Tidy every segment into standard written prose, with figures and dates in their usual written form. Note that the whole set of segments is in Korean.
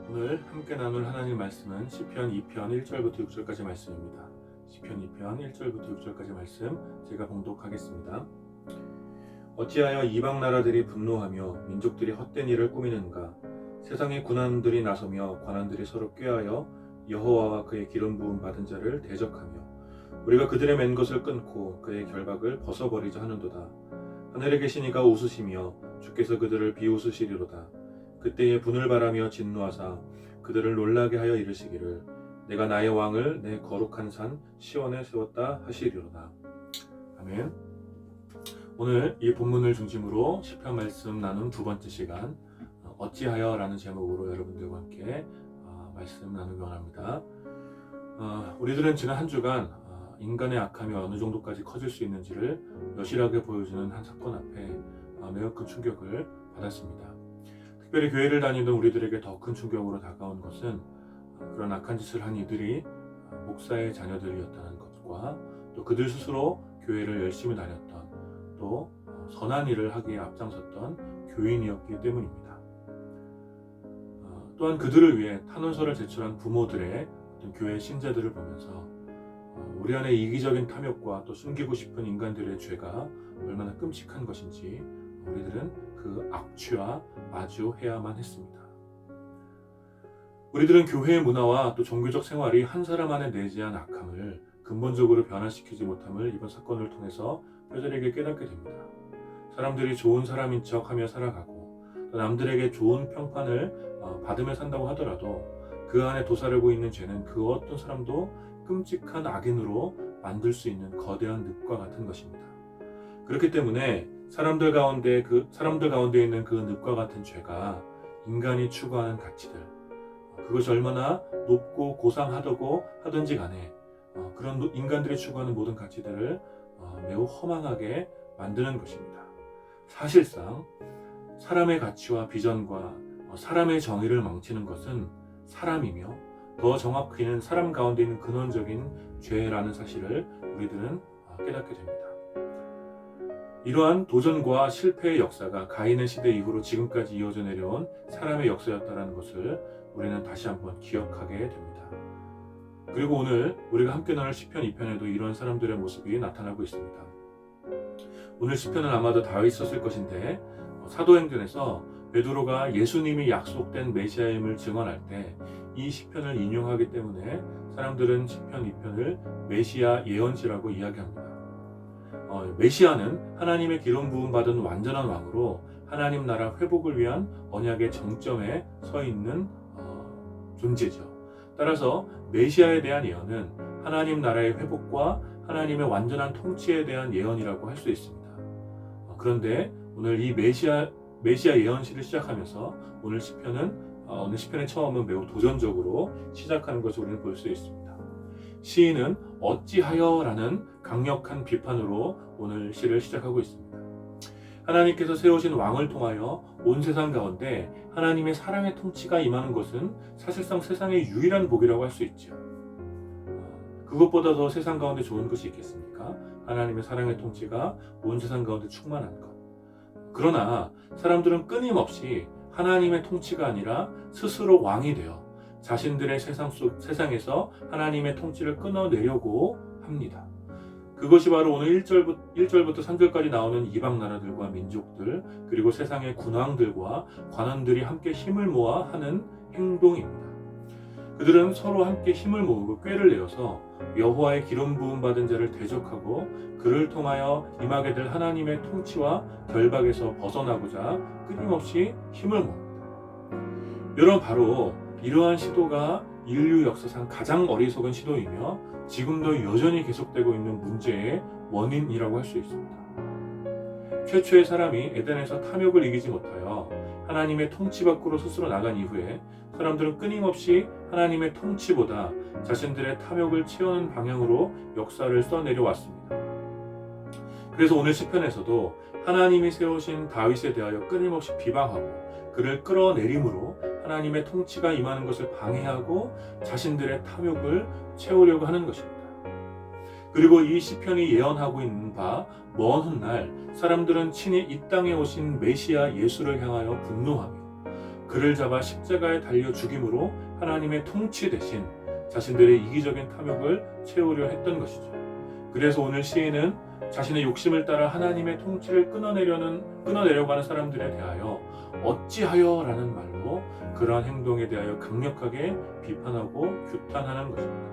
오늘 함께 나눌 하나님 말씀은 시편 2편 1절부터 6절까지 말씀입니다. 시편 2편 1절부터 6절까지 말씀 제가 봉독하겠습니다. 어찌하여 이방 나라들이 분노하며 민족들이 헛된 일을 꾸미는가? 세상의 군왕들이 나서며 관원들이 서로 꾀하여 여호와와 그의 기름 부음 받은 자를 대적하며 우리가 그들의 맨 것을 끊고 그의 결박을 벗어버리자 하는도다. 하늘에 계신 이가 웃으시며 주께서 그들을 비웃으시리로다. 그때에 분을 바라며 진노하사 그들을 놀라게 하여 이르시기를 내가 나의 왕을 내 거룩한 산 시온에 세웠다 하시리로다. 아멘. 오늘 이 본문을 중심으로 시편 말씀 나눈 두 번째 시간 어찌하여 라는 제목으로 여러분들과 함께 말씀 나누기 원합니다. 우리들은 지난 한 주간 인간의 악함이 어느 정도까지 커질 수 있는지를 여실하게 보여주는 한 사건 앞에 매우 큰 충격을 받았습니다. 특별히 교회를 다니던 우리들에게 더 큰 충격으로 다가온 것은 그런 악한 짓을 한 이들이 목사의 자녀들이었다는 것과 또 그들 스스로 교회를 열심히 다녔던 또 선한 일을 하기에 앞장섰던 교인이었기 때문입니다. 또한 그들을 위해 탄원서를 제출한 부모들의 어떤 교회 신자들을 보면서 우리 안에 이기적인 탐욕과 또 숨기고 싶은 인간들의 죄가 얼마나 끔찍한 것인지 우리들은 그 악취와 마주해야만 했습니다. 우리들은 교회의 문화와 또 종교적 생활이 한 사람 안에 내재한 악함을 근본적으로 변화시키지 못함을 이번 사건을 통해서 뼈저리게 깨닫게 됩니다. 사람들이 좋은 사람인 척하며 살아가고 또 남들에게 좋은 평판을 받으며 산다고 하더라도 그 안에 도사리고 있는 죄는 그 어떤 사람도 끔찍한 악인으로 만들 수 있는 거대한 늪과 같은 것입니다. 그렇기 때문에 사람들 가운데 있는 그 늪과 같은 죄가 인간이 추구하는 가치들, 그것이 얼마나 높고 고상하다고 하든지 간에 그런 인간들이 추구하는 모든 가치들을 매우 허망하게 만드는 것입니다. 사실상 사람의 가치와 비전과 사람의 정의를 망치는 것은 사람이며 더 정확히는 사람 가운데 있는 근원적인 죄라는 사실을 우리들은 깨닫게 됩니다. 이러한 도전과 실패의 역사가 가인의 시대 이후로 지금까지 이어져 내려온 사람의 역사였다는 것을 우리는 다시 한번 기억하게 됩니다. 그리고 오늘 우리가 함께 나눌 시편 2편에도 이러한 사람들의 모습이 나타나고 있습니다. 오늘 시편은 아마도 다윗이 썼을 것인데 사도행전에서 베드로가 예수님이 약속된 메시아임을 증언할 때 이 시편을 인용하기 때문에 사람들은 시편 2편을 메시아 예언지라고 이야기합니다. 메시아는 하나님의 기름 부음 받은 완전한 왕으로 하나님 나라 회복을 위한 언약의 정점에 서 있는 존재죠. 따라서 메시아에 대한 예언은 하나님 나라의 회복과 하나님의 완전한 통치에 대한 예언이라고 할 수 있습니다. 그런데 오늘 이 메시아 예언시를 시작하면서 오늘 시편의 처음은 매우 도전적으로 시작하는 것을 우리는 볼 수 있습니다. 시인은 어찌하여라는 강력한 비판으로 오늘 시를 시작하고 있습니다. 하나님께서 세우신 왕을 통하여 온 세상 가운데 하나님의 사랑의 통치가 임하는 것은 사실상 세상의 유일한 복이라고 할 수 있죠. 그것보다 더 세상 가운데 좋은 것이 있겠습니까? 하나님의 사랑의 통치가 온 세상 가운데 충만한 것. 그러나 사람들은 끊임없이 하나님의 통치가 아니라 스스로 왕이 되어 자신들의 세상에서 하나님의 통치를 끊어내려고 합니다. 그것이 바로 오늘 1절부터 3절까지 나오는 이방 나라들과 민족들 그리고 세상의 군왕들과 관원들이 함께 힘을 모아 하는 행동입니다. 그들은 서로 함께 힘을 모으고 꾀를 내어서 여호와의 기름 부음 받은 자를 대적하고 그를 통하여 임하게 될 하나님의 통치와 결박에서 벗어나고자 끊임없이 힘을 모읍니다. 여러분, 바로 이러한 시도가 인류 역사상 가장 어리석은 시도이며 지금도 여전히 계속되고 있는 문제의 원인이라고 할 수 있습니다. 최초의 사람이 에덴에서 탐욕을 이기지 못하여 하나님의 통치 밖으로 스스로 나간 이후에 사람들은 끊임없이 하나님의 통치보다 자신들의 탐욕을 채우는 방향으로 역사를 써내려왔습니다. 그래서 오늘 시편에서도 하나님이 세우신 다윗에 대하여 끊임없이 비방하고 그를 끌어내림으로 하나님의 통치가 임하는 것을 방해하고 자신들의 탐욕을 채우려고 하는 것입니다. 그리고 이 시편이 예언하고 있는 바 먼 훗날 사람들은 친히 이 땅에 오신 메시아 예수를 향하여 분노하며 그를 잡아 십자가에 달려 죽임으로 하나님의 통치 대신 자신들의 이기적인 탐욕을 채우려 했던 것이죠. 그래서 오늘 시인은 자신의 욕심을 따라 하나님의 통치를 끊어내려고 하는 사람들에 대하여 어찌하여 라는 말로 그러한 행동에 대하여 강력하게 비판하고 규탄하는 것입니다.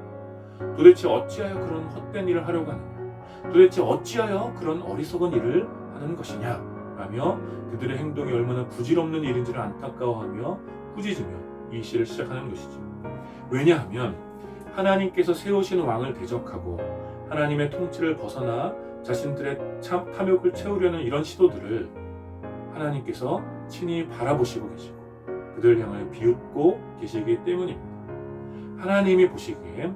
도대체 어찌하여 그런 헛된 일을 하려고 하느냐? 도대체 어찌하여 그런 어리석은 일을 하는 것이냐? 라며 그들의 행동이 얼마나 부질없는 일인지를 안타까워하며 꾸짖으며 이 시를 시작하는 것이죠. 왜냐하면 하나님께서 세우신 왕을 대적하고 하나님의 통치를 벗어나 자신들의 탐욕을 채우려는 이런 시도들을 하나님께서 친히 바라보시고 계시고 그들을 향하여 비웃고 계시기 때문입니다. 하나님이 보시기에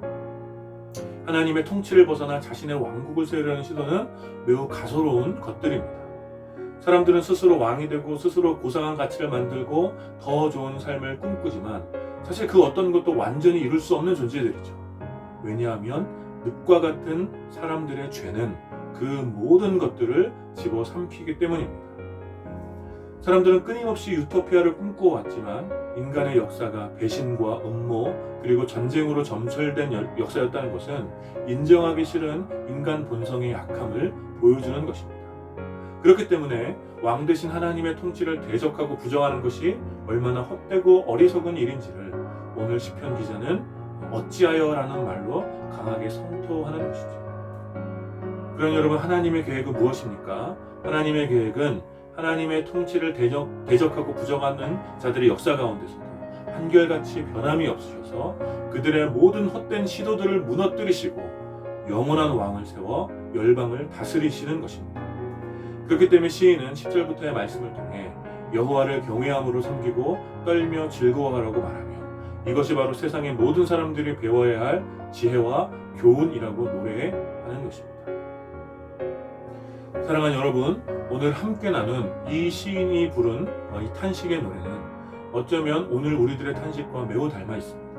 하나님의 통치를 벗어나 자신의 왕국을 세우려는 시도는 매우 가소로운 것들입니다. 사람들은 스스로 왕이 되고 스스로 고상한 가치를 만들고 더 좋은 삶을 꿈꾸지만 사실 그 어떤 것도 완전히 이룰 수 없는 존재들이죠. 왜냐하면 늪과 같은 사람들의 죄는 그 모든 것들을 집어삼키기 때문입니다. 사람들은 끊임없이 유토피아를 꿈꿔왔지만 인간의 역사가 배신과 음모 그리고 전쟁으로 점철된 역사였다는 것은 인정하기 싫은 인간 본성의 약함을 보여주는 것입니다. 그렇기 때문에 왕 대신 하나님의 통치를 대적하고 부정하는 것이 얼마나 헛되고 어리석은 일인지를 오늘 시편 기자는 어찌하여 라는 말로 강하게 성토하는 것이죠. 그런 여러분, 하나님의 계획은 무엇입니까? 하나님의 계획은 하나님의 통치를 대적하고 부정하는 자들의 역사 가운데서도 한결같이 변함이 없으셔서 그들의 모든 헛된 시도들을 무너뜨리시고 영원한 왕을 세워 열방을 다스리시는 것입니다. 그렇기 때문에 시인은 10절부터의 말씀을 통해 여호와를 경외함으로 섬기고 떨며 즐거워하라고 말하며 이것이 바로 세상의 모든 사람들이 배워야 할 지혜와 교훈이라고 노래하는 것입니다. 사랑하는 여러분, 오늘 함께 나눈 이 시인이 부른 이 탄식의 노래는 어쩌면 오늘 우리들의 탄식과 매우 닮아 있습니다.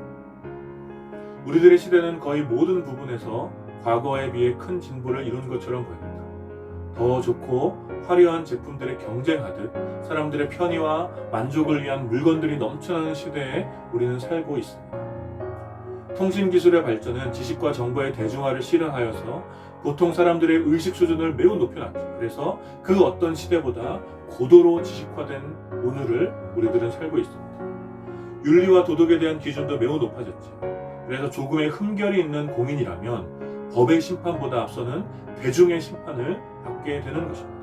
우리들의 시대는 거의 모든 부분에서 과거에 비해 큰 진보를 이룬 것처럼 보입니다. 더 좋고 화려한 제품들에 경쟁하듯 사람들의 편의와 만족을 위한 물건들이 넘쳐나는 시대에 우리는 살고 있습니다. 통신기술의 발전은 지식과 정보의 대중화를 실현하여서 보통 사람들의 의식 수준을 매우 높여놨죠. 그래서 그 어떤 시대보다 고도로 지식화된 오늘을 우리들은 살고 있습니다. 윤리와 도덕에 대한 기준도 매우 높아졌죠. 그래서 조금의 흠결이 있는 공인이라면 법의 심판보다 앞서는 대중의 심판을 받게 되는 것입니다.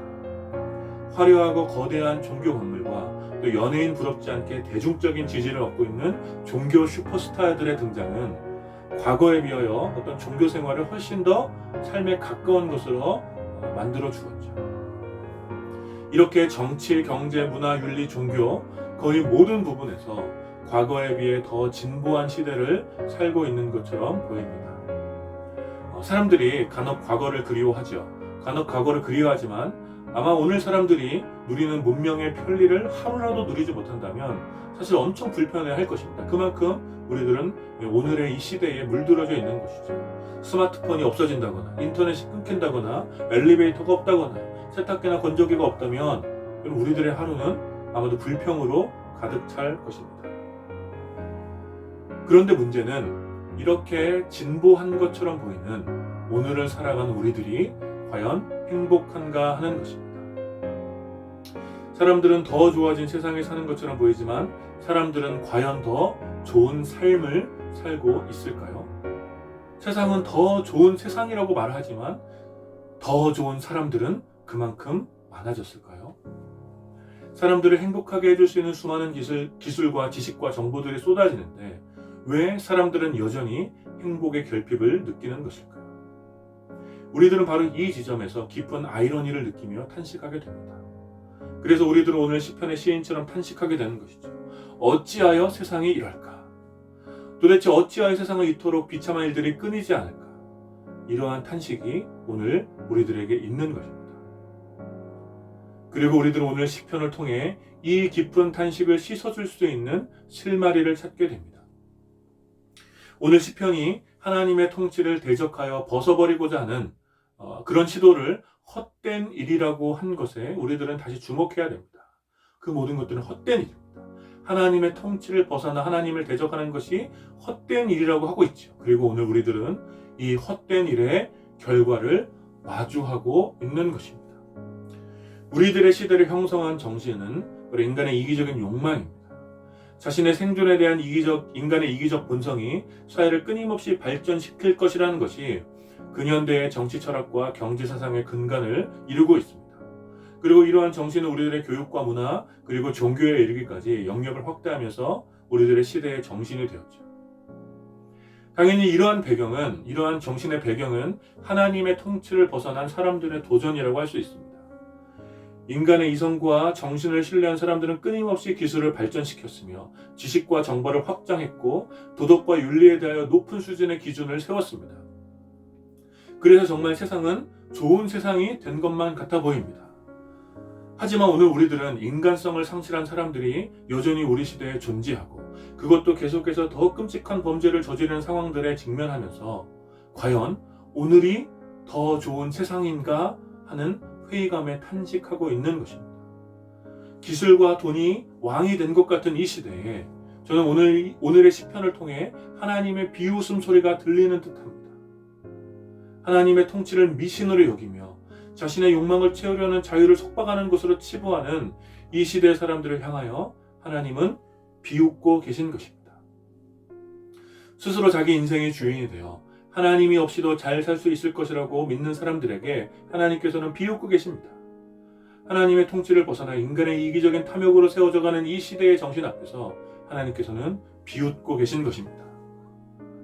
화려하고 거대한 종교 건물과 또 연예인 부럽지 않게 대중적인 지지를 얻고 있는 종교 슈퍼스타들의 등장은 과거에 비하여 어떤 종교 생활을 훨씬 더 삶에 가까운 것으로 만들어 주었죠. 이렇게 정치, 경제, 문화, 윤리, 종교 거의 모든 부분에서 과거에 비해 더 진보한 시대를 살고 있는 것처럼 보입니다. 사람들이 간혹 과거를 그리워하죠. 간혹 과거를 그리워하지만 아마 오늘 사람들이 누리는 문명의 편리를 하루라도 누리지 못한다면 사실 엄청 불편해할 것입니다. 그만큼 우리들은 오늘의 이 시대에 물들어져 있는 것이죠. 스마트폰이 없어진다거나 인터넷이 끊긴다거나 엘리베이터가 없다거나 세탁기나 건조기가 없다면 우리들의 하루는 아마도 불평으로 가득 찰 것입니다. 그런데 문제는 이렇게 진보한 것처럼 보이는 오늘을 살아가는 우리들이 과연 행복한가 하는 것입니다. 사람들은 더 좋아진 세상에 사는 것처럼 보이지만 사람들은 과연 더 좋은 삶을 살고 있을까요? 세상은 더 좋은 세상이라고 말하지만 더 좋은 사람들은 그만큼 많아졌을까요? 사람들을 행복하게 해줄 수 있는 수많은 기술과 지식과 정보들이 쏟아지는데 왜 사람들은 여전히 행복의 결핍을 느끼는 것일까요? 우리들은 바로 이 지점에서 깊은 아이러니를 느끼며 탄식하게 됩니다. 그래서 우리들은 오늘 시편의 시인처럼 탄식하게 되는 것이죠. 어찌하여 세상이 이럴까? 도대체 어찌하여 세상은 이토록 비참한 일들이 끊이지 않을까? 이러한 탄식이 오늘 우리들에게 있는 것입니다. 그리고 우리들은 오늘 시편을 통해 이 깊은 탄식을 씻어줄 수 있는 실마리를 찾게 됩니다. 오늘 시편이 하나님의 통치를 대적하여 벗어버리고자 하는 그런 시도를 헛된 일이라고 한 것에 우리들은 다시 주목해야 됩니다. 그 모든 것들은 헛된 일입니다. 하나님의 통치를 벗어나 하나님을 대적하는 것이 헛된 일이라고 하고 있죠. 그리고 오늘 우리들은 이 헛된 일의 결과를 마주하고 있는 것입니다. 우리들의 시대를 형성한 정신은 바로 인간의 이기적인 욕망입니다. 자신의 생존에 대한 인간의 이기적 본성이 사회를 끊임없이 발전시킬 것이라는 것이 근현대의 정치 철학과 경제 사상의 근간을 이루고 있습니다. 그리고 이러한 정신은 우리들의 교육과 문화 그리고 종교에 이르기까지 영역을 확대하면서 우리들의 시대의 정신이 되었죠. 당연히 이러한 정신의 배경은 하나님의 통치를 벗어난 사람들의 도전이라고 할 수 있습니다. 인간의 이성과 정신을 신뢰한 사람들은 끊임없이 기술을 발전시켰으며 지식과 정보를 확장했고 도덕과 윤리에 대하여 높은 수준의 기준을 세웠습니다. 그래서 정말 세상은 좋은 세상이 된 것만 같아 보입니다. 하지만 오늘 우리들은 인간성을 상실한 사람들이 여전히 우리 시대에 존재하고 그것도 계속해서 더 끔찍한 범죄를 저지르는 상황들에 직면하면서 과연 오늘이 더 좋은 세상인가 하는 회의감에 탄식하고 있는 것입니다. 기술과 돈이 왕이 된 것 같은 이 시대에 저는 오늘의 시편을 통해 하나님의 비웃음 소리가 들리는 듯합니다. 하나님의 통치를 미신으로 여기며 자신의 욕망을 채우려는 자유를 속박하는 것으로 치부하는 이 시대의 사람들을 향하여 하나님은 비웃고 계신 것입니다. 스스로 자기 인생의 주인이 되어 하나님이 없이도 잘 살 수 있을 것이라고 믿는 사람들에게 하나님께서는 비웃고 계십니다. 하나님의 통치를 벗어나 인간의 이기적인 탐욕으로 세워져가는 이 시대의 정신 앞에서 하나님께서는 비웃고 계신 것입니다.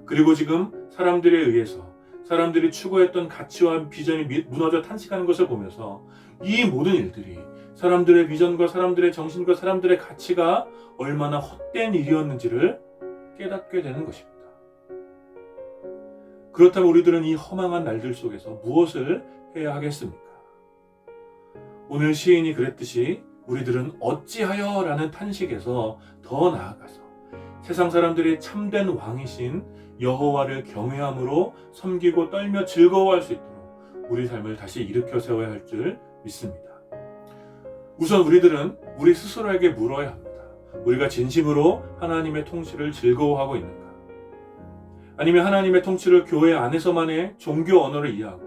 그리고 지금 사람들에 의해서 사람들이 추구했던 가치와 비전이 무너져 탄식하는 것을 보면서 이 모든 일들이 사람들의 비전과 사람들의 정신과 사람들의 가치가 얼마나 헛된 일이었는지를 깨닫게 되는 것입니다. 그렇다면 우리들은 이 허망한 날들 속에서 무엇을 해야 하겠습니까? 오늘 시인이 그랬듯이 우리들은 어찌하여 라는 탄식에서 더 나아가서 세상 사람들이 참된 왕이신 여호와를 경외함으로 섬기고 떨며 즐거워할 수 있도록 우리 삶을 다시 일으켜 세워야 할 줄 믿습니다. 우선 우리들은 우리 스스로에게 물어야 합니다. 우리가 진심으로 하나님의 통치를 즐거워하고 있는가? 아니면 하나님의 통치를 교회 안에서만의 종교 언어를 이해하고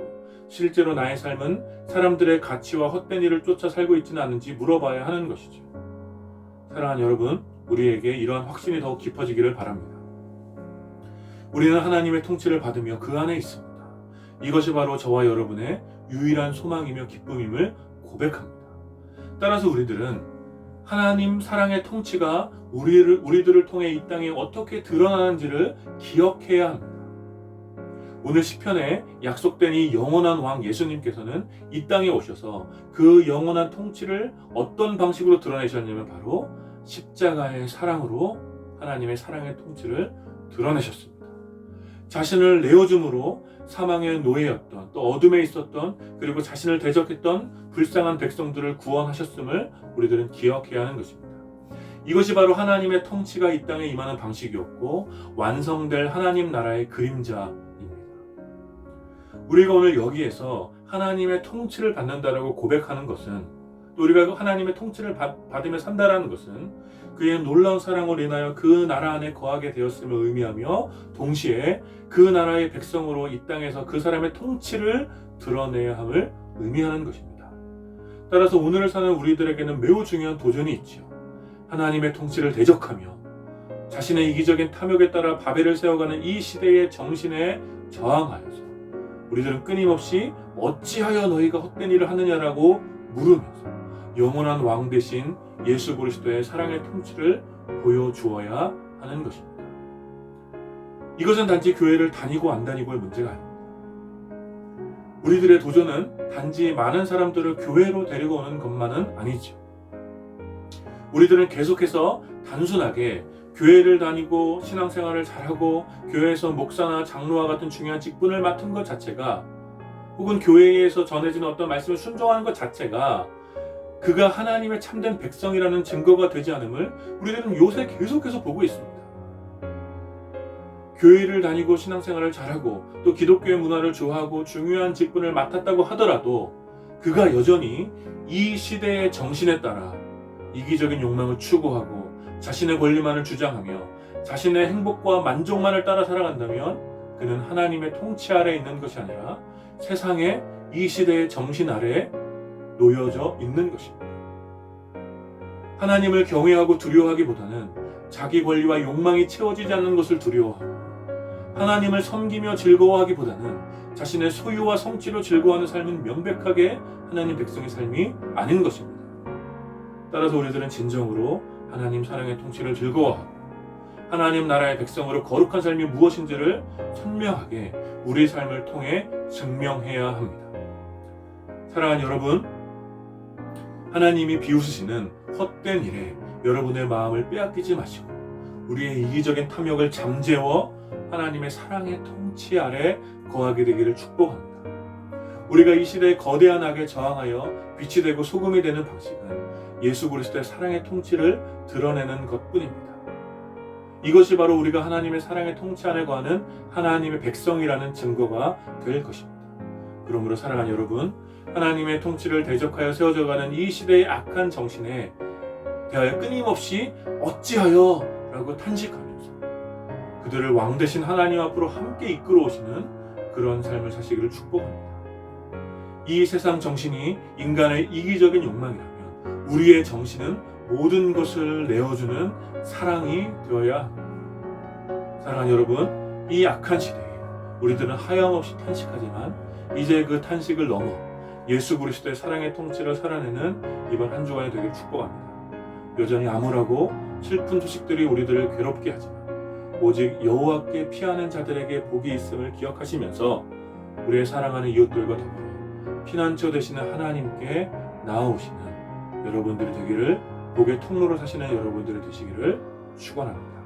실제로 나의 삶은 사람들의 가치와 헛된 일을 쫓아 살고 있지는 않은지 물어봐야 하는 것이죠. 사랑하는 여러분, 우리에게 이러한 확신이 더욱 깊어지기를 바랍니다. 우리는 하나님의 통치를 받으며 그 안에 있습니다. 이것이 바로 저와 여러분의 유일한 소망이며 기쁨임을 고백합니다. 따라서 우리들은 하나님 사랑의 통치가 우리들을 통해 이 땅에 어떻게 드러나는지를 기억해야 합니다. 오늘 시편에 약속된 이 영원한 왕 예수님께서는 이 땅에 오셔서 그 영원한 통치를 어떤 방식으로 드러내셨냐면 바로 십자가의 사랑으로 하나님의 사랑의 통치를 드러내셨습니다. 자신을 내어줌으로 사망의 노예였던 또 어둠에 있었던 그리고 자신을 대적했던 불쌍한 백성들을 구원하셨음을 우리들은 기억해야 하는 것입니다. 이것이 바로 하나님의 통치가 이 땅에 임하는 방식이었고 완성될 하나님 나라의 그림자입니다. 우리가 오늘 여기에서 하나님의 통치를 받는다라고 고백하는 것은 또 우리가 하나님의 통치를 받으며 산다라는 것은 그의 놀라운 사랑으로 인하여 그 나라 안에 거하게 되었음을 의미하며 동시에 그 나라의 백성으로 이 땅에서 그 사람의 통치를 드러내야 함을 의미하는 것입니다. 따라서 오늘을 사는 우리들에게는 매우 중요한 도전이 있죠. 하나님의 통치를 대적하며 자신의 이기적인 탐욕에 따라 바벨을 세워가는 이 시대의 정신에 저항하여서 우리들은 끊임없이 어찌하여 너희가 헛된 일을 하느냐라고 물으면서 영원한 왕 대신 예수 그리스도의 사랑의 통치를 보여주어야 하는 것입니다. 이것은 단지 교회를 다니고 안 다니고의 문제가 아닙니다. 우리들의 도전은 단지 많은 사람들을 교회로 데리고 오는 것만은 아니죠. 우리들은 계속해서 단순하게 교회를 다니고 신앙생활을 잘하고 교회에서 목사나 장로와 같은 중요한 직분을 맡은 것 자체가 혹은 교회에서 전해지는 어떤 말씀을 순종하는 것 자체가 그가 하나님의 참된 백성이라는 증거가 되지 않음을 우리들은 요새 계속해서 보고 있습니다. 교회를 다니고 신앙생활을 잘하고 또 기독교의 문화를 좋아하고 중요한 직분을 맡았다고 하더라도 그가 여전히 이 시대의 정신에 따라 이기적인 욕망을 추구하고 자신의 권리만을 주장하며 자신의 행복과 만족만을 따라 살아간다면 그는 하나님의 통치 아래에 있는 것이 아니라 세상의 이 시대의 정신 아래에 놓여져 있는 것입니다. 하나님을 경외하고 두려워하기보다는 자기 권리와 욕망이 채워지지 않는 것을 두려워하고 하나님을 섬기며 즐거워하기보다는 자신의 소유와 성취로 즐거워하는 삶은 명백하게 하나님 백성의 삶이 아닌 것입니다. 따라서 우리들은 진정으로 하나님 사랑의 통치를 즐거워하고 하나님 나라의 백성으로 거룩한 삶이 무엇인지를 선명하게 우리 삶을 통해 증명해야 합니다. 사랑하는 여러분, 하나님이 비웃으시는 헛된 일에 여러분의 마음을 빼앗기지 마시고 우리의 이기적인 탐욕을 잠재워 하나님의 사랑의 통치 아래 거하게 되기를 축복합니다. 우리가 이 시대의 거대한 악에 저항하여 빛이 되고 소금이 되는 방식은 예수 그리스도의 사랑의 통치를 드러내는 것뿐입니다. 이것이 바로 우리가 하나님의 사랑의 통치 안에 거하는 하나님의 백성이라는 증거가 될 것입니다. 그러므로 사랑하는 여러분, 하나님의 통치를 대적하여 세워져가는 이 시대의 악한 정신에 대하여 끊임없이 어찌하여 라고 탄식하면서 그들을 왕 되신 하나님 앞으로 함께 이끌어 오시는 그런 삶을 사시기를 축복합니다. 이 세상 정신이 인간의 이기적인 욕망이라면 우리의 정신은 모든 것을 내어주는 사랑이 되어야 합니다. 사랑하는 여러분, 이 악한 시대에 우리들은 하염없이 탄식하지만 이제 그 탄식을 넘어 예수 그리스도의 사랑의 통치를 살아내는 이번 한 주간이 되길 축복합니다. 여전히 암울하고 슬픈 소식들이 우리들을 괴롭게 하지만 오직 여호와께 피하는 자들에게 복이 있음을 기억하시면서 우리의 사랑하는 이웃들과 더불어 피난처 되시는 하나님께 나아오시는 여러분들이 되기를, 복의 통로로 사시는 여러분들이 되시기를 축원합니다.